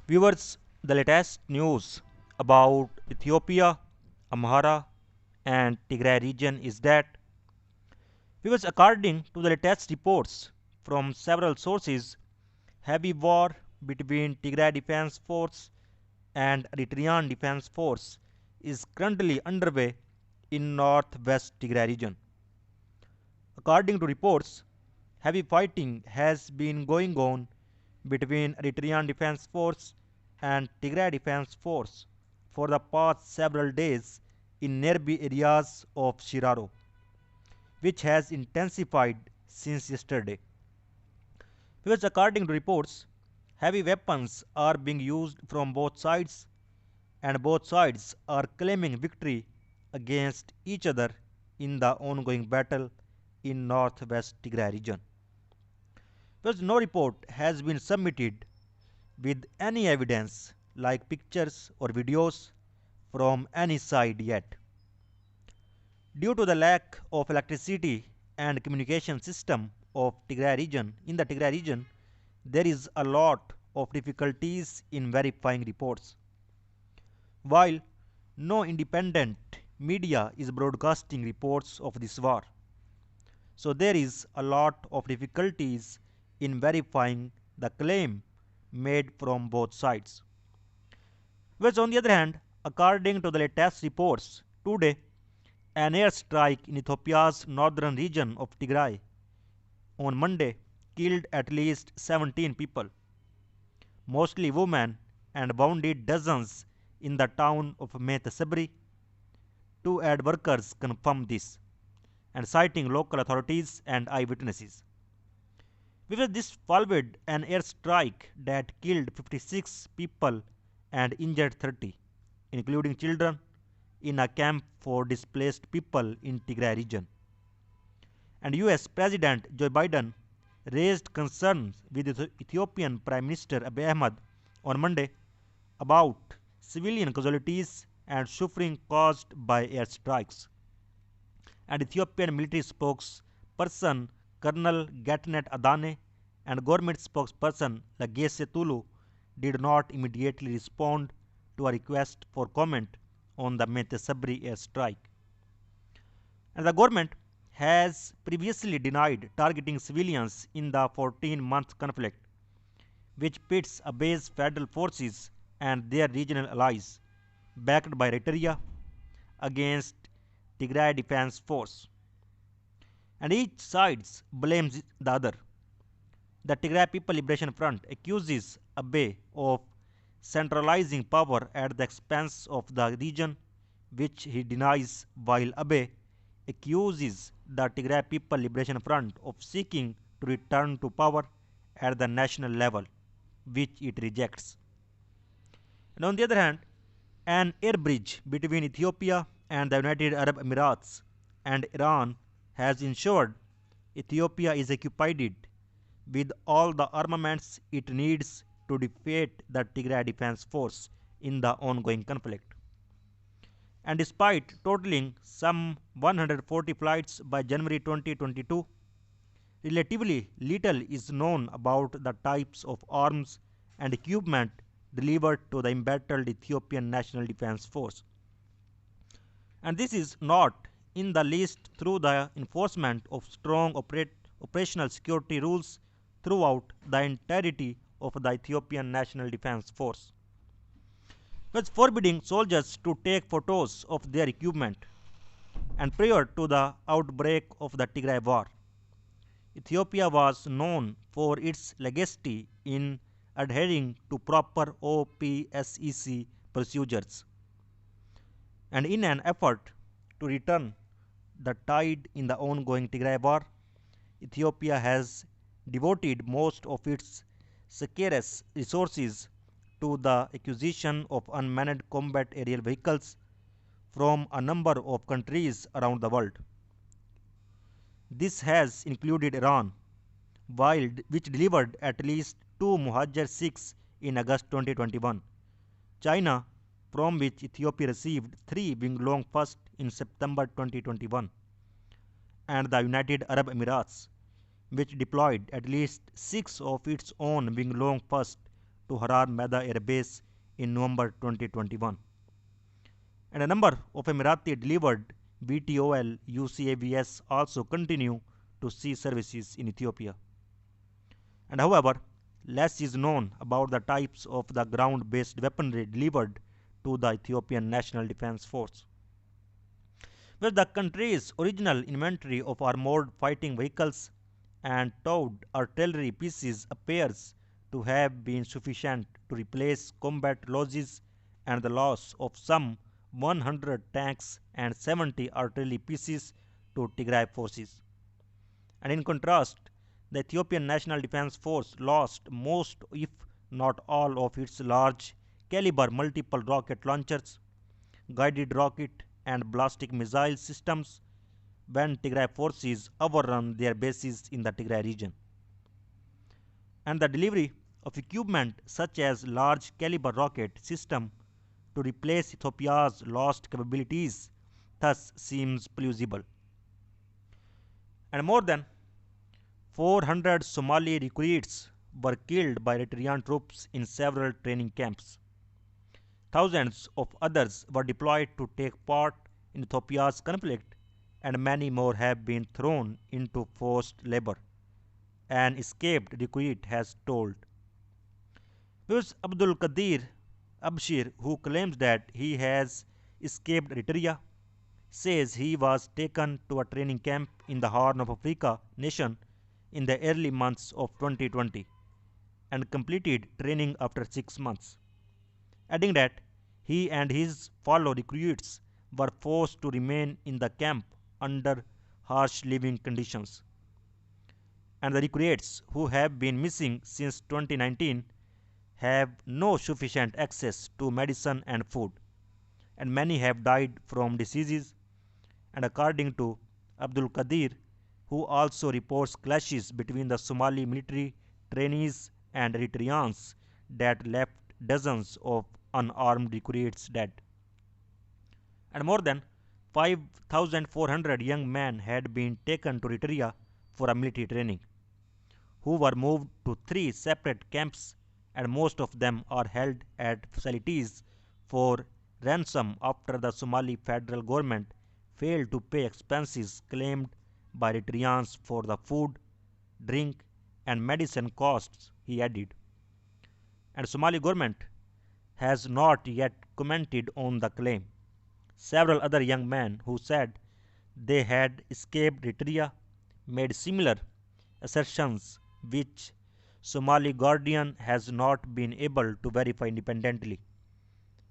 Viewers, the latest news about Ethiopia, Amhara, and Tigray region is that, viewers, according to the latest reports from several sources, heavy war between Tigray Defense Force and Eritrean Defense Force is currently underway in northwest Tigray region. According to reports, heavy fighting has been going on between Eritrean Defense Force and Tigray Defense Force for the past several days in nearby areas of Shiraro, which has intensified since yesterday. Because according to reports, heavy weapons are being used from both sides, and both sides are claiming victory against each other in the ongoing battle in northwest Tigray region. Because no report has been submitted with any evidence like pictures or videos from any side yet. Due to the lack of electricity and communication system of Tigray region in the Tigray region, there is a lot of difficulties in verifying reports. While no independent media is broadcasting reports of this war, so there is a lot of difficulties in verifying the claim made from both sides. Whereas on the other hand, according to the latest reports, today an airstrike in Ethiopia's northern region of Tigray on Monday killed at least 17 people, mostly women, and wounded dozens in the town of Sabri. Two aid workers confirmed this, and citing local authorities and eyewitnesses. Because this followed an airstrike that killed 56 people and injured 30, including children, in a camp for displaced people in Tigray region. And US President Joe Biden raised concerns with Ethiopian Prime Minister Abiy Ahmed on Monday about civilian casualties and suffering caused by airstrikes. And Ethiopian military spokesperson Colonel Getnet Adane and government spokesperson Lagese Tulu did not immediately respond to a request for comment on the Sabri airstrike. And the government has previously denied targeting civilians in the 14-month conflict, which pits Abey's federal forces and their regional allies, backed by Eritrea, against Tigray Defense Force. And each side blames the other. The Tigray People Liberation Front accuses Abiy of centralizing power at the expense of the region, which he denies, while Abiy accuses the Tigray People Liberation Front of seeking to return to power at the national level, which it rejects. And on the other hand, an air bridge between Ethiopia and the United Arab Emirates and Iran has ensured Ethiopia is equipped with all the armaments it needs to defeat the Tigray Defense Force in the ongoing conflict. And despite totaling some 140 flights by January 2022, relatively little is known about the types of arms and equipment delivered to the embattled Ethiopian National Defense Force. And this is not in the least through the enforcement of strong operational security rules throughout the entirety of the Ethiopian National Defense Force, was forbidding soldiers to take photos of their equipment. And prior to the outbreak of the Tigray War, Ethiopia was known for its legacy in adhering to proper OPSEC procedures. And in an effort to return the tide in the ongoing Tigray War, Ethiopia has devoted most of its scarce resources to the acquisition of unmanned combat aerial vehicles from a number of countries around the world. This has included Iran, which delivered at least two Muhajir 6 in August 2021, China, from which Ethiopia received three Winglong first in September 2021, and the United Arab Emirates, which deployed at least six of its own Winglong first to Harar Meda Air Base in November 2021. And a number of Emirati delivered VTOL UCAVs also continue to see services in Ethiopia. And however, less is known about the types of the ground based weaponry delivered to the Ethiopian National Defense Force. Well, the country's original inventory of armored fighting vehicles and towed artillery pieces appears to have been sufficient to replace combat losses and the loss of some 100 tanks and 70 artillery pieces to Tigray forces. And in contrast, the Ethiopian National Defense Force lost most, if not all, of its large caliber multiple rocket launchers, guided rocket and ballistic missile systems when Tigray forces overrun their bases in the Tigray region. And the delivery of equipment such as large caliber rocket system to replace Ethiopia's lost capabilities thus seems plausible. And more than 400 Somali recruits were killed by Eritrean troops in several training camps. Thousands of others were deployed to take part in Ethiopia's conflict, and many more have been thrown into forced labor, an escaped recruit has told. Whereas Abdul Qadir Abshir, who claims that he has escaped Eritrea, says he was taken to a training camp in the Horn of Africa nation in the early months of 2020 and completed training after 6 months, adding that he and his fellow recruits were forced to remain in the camp under harsh living conditions. And the recruits, who have been missing since 2019, have no sufficient access to medicine and food, and many have died from diseases. And according to Abdul Qadir, who also reports clashes between the Somali military trainees and Eritreans that left dozens of unarmed recruits dead. And more than 5,400 young men had been taken to Eritrea for a military training, who were moved to 3 separate camps, and most of them are held at facilities for ransom after the Somali federal government failed to pay expenses claimed by Eritreans for the food, drink, and medicine costs, he added. And Somali government has not yet commented on the claim. Several other young men who said they had escaped Eritrea made similar assertions, which Somali Guardian has not been able to verify independently.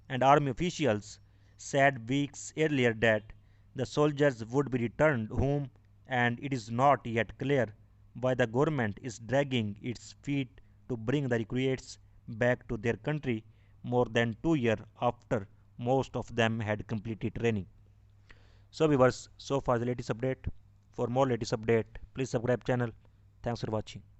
And army officials said weeks earlier that the soldiers would be returned home, and it is not yet clear why the government is dragging its feet to bring the recruits back to their country more than 2 years after most of them had completed training. So viewers, so far the latest update. For more latest update, please subscribe channel. Thanks for watching.